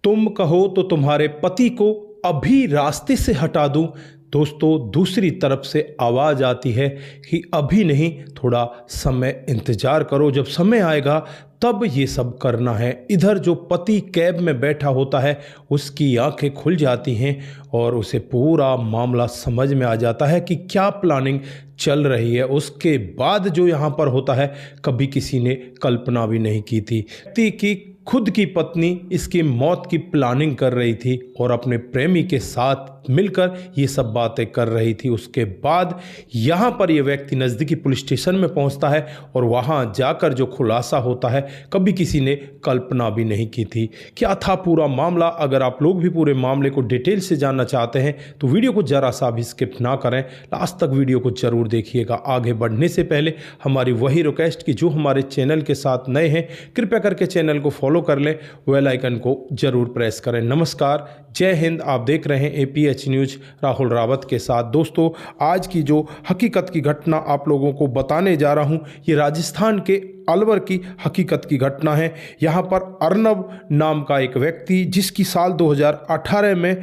तुम कहो तो तुम्हारे पति को अभी रास्ते से हटा दूं। दोस्तों, दूसरी तरफ से आवाज़ आती है कि अभी नहीं, थोड़ा समय इंतज़ार करो, जब समय आएगा तब ये सब करना है। इधर जो पति कैब में बैठा होता है उसकी आंखें खुल जाती हैं और उसे पूरा मामला समझ में आ जाता है कि क्या प्लानिंग चल रही है। उसके बाद जो यहाँ पर होता है कभी किसी ने कल्पना भी नहीं की थी कि खुद की पत्नी इसकी मौत की प्लानिंग कर रही थी और अपने प्रेमी के साथ मिलकर ये सब बातें कर रही थी। उसके बाद यहाँ पर यह व्यक्ति नज़दीकी पुलिस स्टेशन में पहुँचता है और वहाँ जाकर जो खुलासा होता है कभी किसी ने कल्पना भी नहीं की थी। क्या था पूरा मामला? अगर आप लोग भी पूरे मामले को डिटेल से जानना चाहते हैं तो वीडियो को ज़रा सा भी स्किप ना करें, लास्ट तक वीडियो को ज़रूर देखिएगा। आगे बढ़ने से पहले हमारी वही रिक्वेस्ट कि जो हमारे चैनल के साथ नए हैं कृपया करके चैनल को फॉलो कर लें, बेल आइकन को जरूर प्रेस करें। नमस्कार, जय हिंद। आप देख रहे हैं APH न्यूज राहुल रावत के साथ। दोस्तों, आज की जो हकीकत की घटना आप लोगों को बताने जा रहा हूं, ये राजस्थान के अलवर की हकीकत की घटना है। यहाँ पर अर्नब नाम का एक व्यक्ति, जिसकी साल 2018 में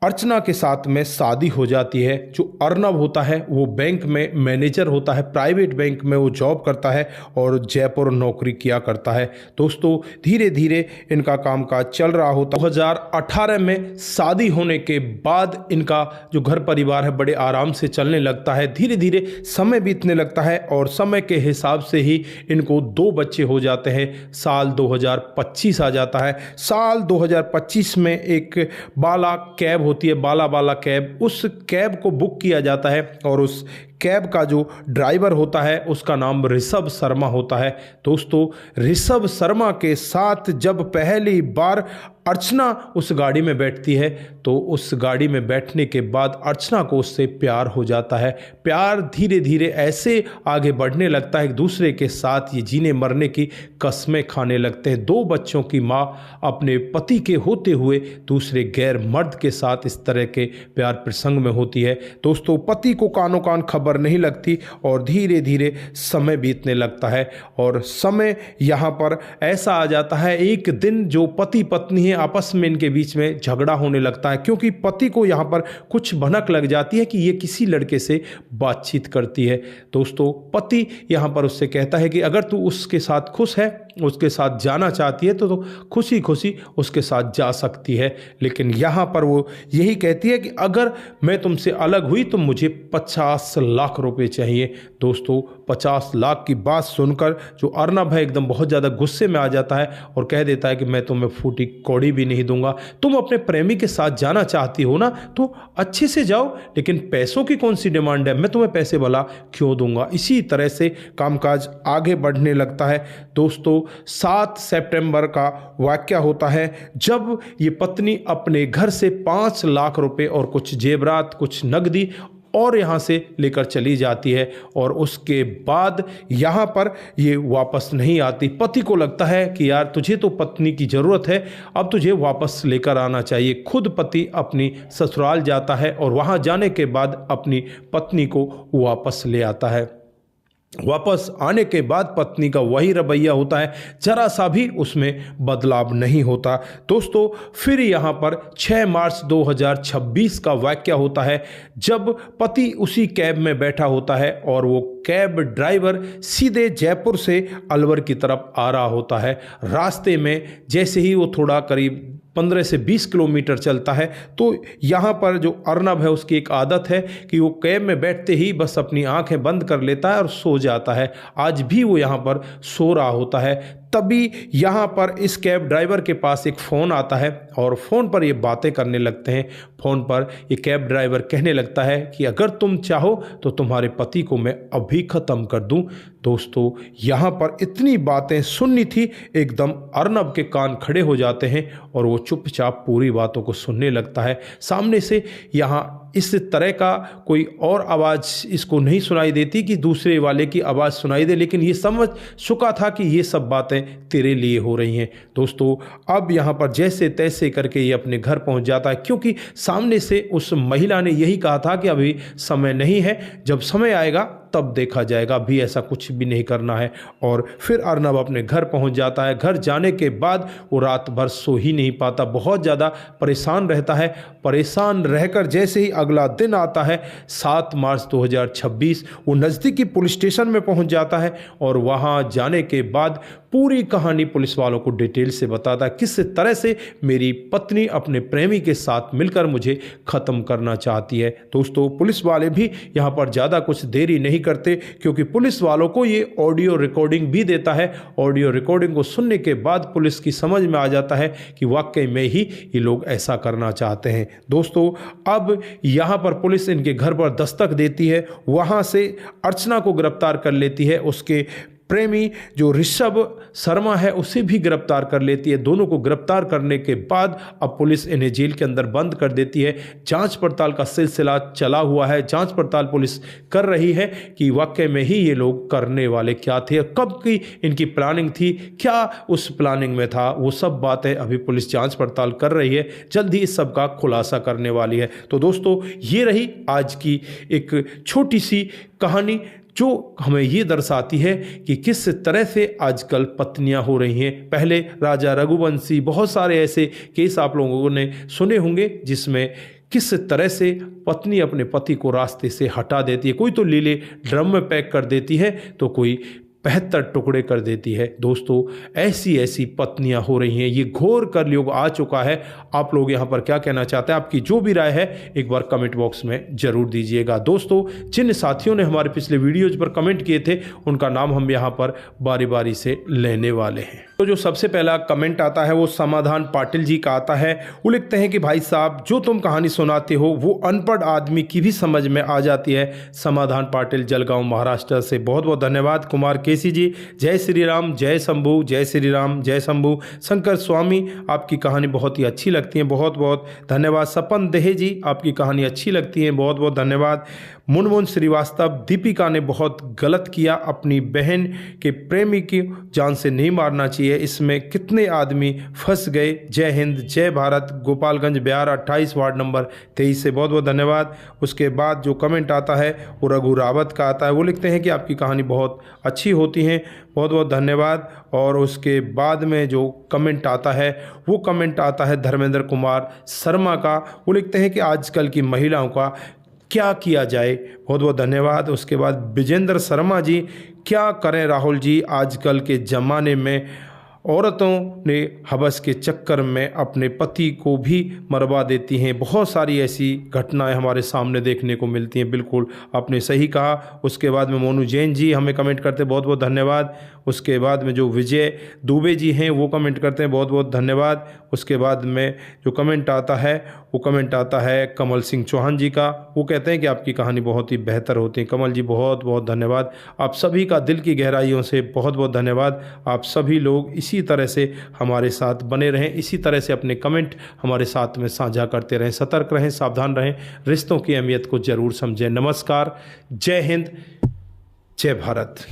अर्चना के साथ में शादी हो जाती है। जो अर्नब होता है वो बैंक में मैनेजर होता है, प्राइवेट बैंक में वो जॉब करता है और जयपुर नौकरी किया करता है। दोस्तों, धीरे धीरे इनका कामकाज चल रहा होता है। 2018 में शादी होने के बाद इनका जो घर परिवार है बड़े आराम से चलने लगता है। धीरे धीरे समय बीतने लगता है और समय के हिसाब से ही इनको 2 बच्चे हो जाते हैं। साल 2025 आ जाता है। साल 2025 में एक बाला कैब होती है, बाला कैब, उस कैब को बुक किया जाता है और उस कैब का जो ड्राइवर होता है उसका नाम ऋषभ शर्मा होता है। दोस्तों, ऋषभ शर्मा के साथ जब पहली बार अर्चना उस गाड़ी में बैठती है तो उस गाड़ी में बैठने के बाद अर्चना को उससे प्यार हो जाता है। प्यार धीरे धीरे ऐसे आगे बढ़ने लगता है, एक दूसरे के साथ ये जीने मरने की कस्में खाने लगते हैं। 2 बच्चों की माँ अपने पति के होते हुए दूसरे गैर मर्द के साथ इस तरह के प्यार प्रसंग में होती है। दोस्तों, पति को कानों कान खबर नहीं लगती और धीरे धीरे समय बीतने लगता है और समय यहाँ पर ऐसा आ जाता है, एक दिन जो पति पत्नी है आपस में इनके बीच में झगड़ा होने लगता है, क्योंकि पति को यहाँ पर कुछ भनक लग जाती है कि ये किसी लड़के से बातचीत करती है। दोस्तों, पति यहाँ पर उससे कहता है कि अगर तू उसके साथ खुश है, उसके साथ जाना चाहती है तो खुशी खुशी उसके साथ जा सकती है। लेकिन यहाँ पर वो यही कहती है कि अगर मैं तुमसे अलग हुई तो मुझे 50 लाख रुपए चाहिए। दोस्तों, 50 लाख की बात सुनकर जो अर्नब है एकदम बहुत ज़्यादा गुस्से में आ जाता है और कह देता है कि मैं तुम्हें फूटी कौड़ी भी नहीं दूंगा। तुम अपने प्रेमी के साथ जाना चाहती हो ना तो अच्छे से जाओ, लेकिन पैसों की कौन सी डिमांड है, मैं तुम्हें पैसे भला क्यों दूंगा। इसी तरह से कामकाज आगे बढ़ने लगता है। दोस्तों, 7 सितंबर का वाकया होता है जब ये पत्नी अपने घर से 5 लाख रुपए और कुछ जेवरात, कुछ नकदी और यहाँ से लेकर चली जाती है और उसके बाद यहाँ पर ये वापस नहीं आती। पति को लगता है कि यार तुझे तो पत्नी की ज़रूरत है, अब तुझे वापस लेकर आना चाहिए। खुद पति अपनी ससुराल जाता है और वहाँ जाने के बाद अपनी पत्नी को वापस ले आता है। वापस आने के बाद पत्नी का वही रवैया होता है, जरा सा भी उसमें बदलाव नहीं होता। दोस्तों, फिर यहाँ पर 6 मार्च 2026 का वाकया होता है जब पति उसी कैब में बैठा होता है और वो कैब ड्राइवर सीधे जयपुर से अलवर की तरफ आ रहा होता है। रास्ते में जैसे ही वो थोड़ा करीब 15 से 20 किलोमीटर चलता है तो यहाँ पर जो अर्नब है उसकी एक आदत है कि वो कैब में बैठते ही बस अपनी आंखें बंद कर लेता है और सो जाता है। आज भी वो यहाँ पर सो रहा होता है। तभी यहाँ पर इस कैब ड्राइवर के पास एक फ़ोन आता है और फ़ोन पर ये बातें करने लगते हैं। फ़ोन पर ये कैब ड्राइवर कहने लगता है कि अगर तुम चाहो तो तुम्हारे पति को मैं अभी ख़त्म कर दूं। दोस्तों, यहाँ पर इतनी बातें सुननी थी, एकदम अर्नब के कान खड़े हो जाते हैं और वो चुपचाप पूरी बातों को सुनने लगता है। सामने से यहाँ इस तरह का कोई और आवाज़ इसको नहीं सुनाई देती कि दूसरे वाले की आवाज़ सुनाई दे, लेकिन ये समझ चुका था कि ये सब बातें तेरे लिए हो रही हैं। दोस्तों, अब यहाँ पर जैसे तैसे करके ये अपने घर पहुँच जाता है, क्योंकि सामने से उस महिला ने यही कहा था कि अभी समय नहीं है, जब समय आएगा तब देखा जाएगा, अभी ऐसा कुछ भी नहीं करना है। और फिर अर्नब अपने घर पहुंच जाता है। घर जाने के बाद वो रात भर सो ही नहीं पाता, बहुत ज़्यादा परेशान रहता है। परेशान रहकर जैसे ही अगला दिन आता है 7 मार्च 2026, वो नज़दीकी पुलिस स्टेशन में पहुंच जाता है और वहां जाने के बाद पूरी कहानी पुलिस वालों को डिटेल से बताता है किस तरह से मेरी पत्नी अपने प्रेमी के साथ मिलकर मुझे ख़त्म करना चाहती है। दोस्तों, पुलिस वाले भी यहाँ पर ज़्यादा कुछ देरी नहीं करते, क्योंकि पुलिस वालों को ये ऑडियो रिकॉर्डिंग भी देता है। ऑडियो रिकॉर्डिंग को सुनने के बाद पुलिस की समझ में आ जाता है कि वाकई में ही ये लोग ऐसा करना चाहते हैं। दोस्तों, अब यहाँ पर पुलिस इनके घर पर दस्तक देती है, वहाँ से अर्चना को गिरफ्तार कर लेती है। उसके प्रेमी जो ऋषभ शर्मा है उसे भी गिरफ्तार कर लेती है। दोनों को गिरफ्तार करने के बाद अब पुलिस इन्हें जेल के अंदर बंद कर देती है। जांच पड़ताल का सिलसिला चला हुआ है। जांच पड़ताल पुलिस कर रही है कि वाकई में ही ये लोग करने वाले क्या थे, कब की इनकी प्लानिंग थी, क्या उस प्लानिंग में था, वो सब बातें अभी पुलिस जांच पड़ताल कर रही है। जल्द ही इस सब का खुलासा करने वाली है। तो दोस्तों, ये रही आज की एक छोटी सी कहानी जो हमें ये दर्शाती है कि किस तरह से आजकल पत्नियां हो रही हैं। पहले राजा रघुवंशी, बहुत सारे ऐसे केस आप लोगों ने सुने होंगे जिसमें किस तरह से पत्नी अपने पति को रास्ते से हटा देती है। कोई तो लीले ड्रम में पैक कर देती है, तो कोई 75 टुकड़े कर देती है। दोस्तों, ऐसी ऐसी पत्नियां हो रही हैं। ये घोर कलयुग आ चुका है। आप लोग यहाँ पर क्या कहना चाहते हैं? आपकी जो भी राय है एक बार कमेंट बॉक्स में जरूर दीजिएगा। दोस्तों, जिन साथियों ने हमारे पिछले वीडियोज पर कमेंट किए थे उनका नाम हम यहाँ पर बारी बारी से लेने वाले हैं। तो जो सबसे पहला कमेंट आता है वो समाधान पाटिल जी का आता है। वो लिखते हैं कि भाई साहब, जो तुम कहानी सुनाते हो वो अनपढ़ आदमी की भी समझ में आ जाती है। समाधान पाटिल, जलगांव, महाराष्ट्र से बहुत बहुत धन्यवाद। कुमार केसी जी, जय श्री राम, जय शंभू, जय श्री राम, जय शंभू। शंकर स्वामी, आपकी कहानी बहुत ही अच्छी लगती है, बहुत बहुत धन्यवाद। सपन देहे जी, आपकी कहानी अच्छी लगती है, बहुत बहुत धन्यवाद। मुनमुन श्रीवास्तव, दीपिका ने बहुत गलत किया, अपनी बहन के प्रेमी की जान से नहीं मारना चाहिए, इसमें कितने आदमी फंस गए। जय हिंद, जय भारत। गोपालगंज बिहार 28 वार्ड नंबर 23 से बहुत बहुत धन्यवाद। उसके बाद जो कमेंट आता है वो रघु रावत का आता है। वो लिखते हैं कि आपकी कहानी बहुत अच्छी होती है, बहुत बहुत धन्यवाद। और उसके बाद में जो कमेंट आता है वो कमेंट आता है धर्मेंद्र कुमार शर्मा का। वो लिखते हैं कि आजकल की महिलाओं का क्या किया जाए, बहुत बहुत धन्यवाद। उसके बाद विजेंद्र शर्मा जी, क्या करें राहुल जी, आजकल के ज़माने में औरतों ने हवस के चक्कर में अपने पति को भी मरवा देती हैं। बहुत सारी ऐसी घटनाएं हमारे सामने देखने को मिलती हैं। बिल्कुल आपने सही कहा। उसके बाद में मोनू जैन जी हमें कमेंट करते हैं, बहुत बहुत धन्यवाद। उसके बाद में जो विजय दुबे जी हैं वो कमेंट करते हैं, बहुत बहुत धन्यवाद। उसके बाद में जो कमेंट आता है वो कमेंट आता है कमल सिंह चौहान जी का। वो कहते हैं कि आपकी कहानी बहुत ही बेहतर होती है। कमल जी, बहुत बहुत धन्यवाद। आप सभी का दिल की गहराइयों से बहुत बहुत धन्यवाद। आप सभी लोग इसी तरह से हमारे साथ बने रहें, इसी तरह से अपने कमेंट हमारे साथ में साझा करते रहें। सतर्क रहें, सावधान रहें, रिश्तों की अहमियत को ज़रूर समझें। नमस्कार, जय हिंद, जय भारत।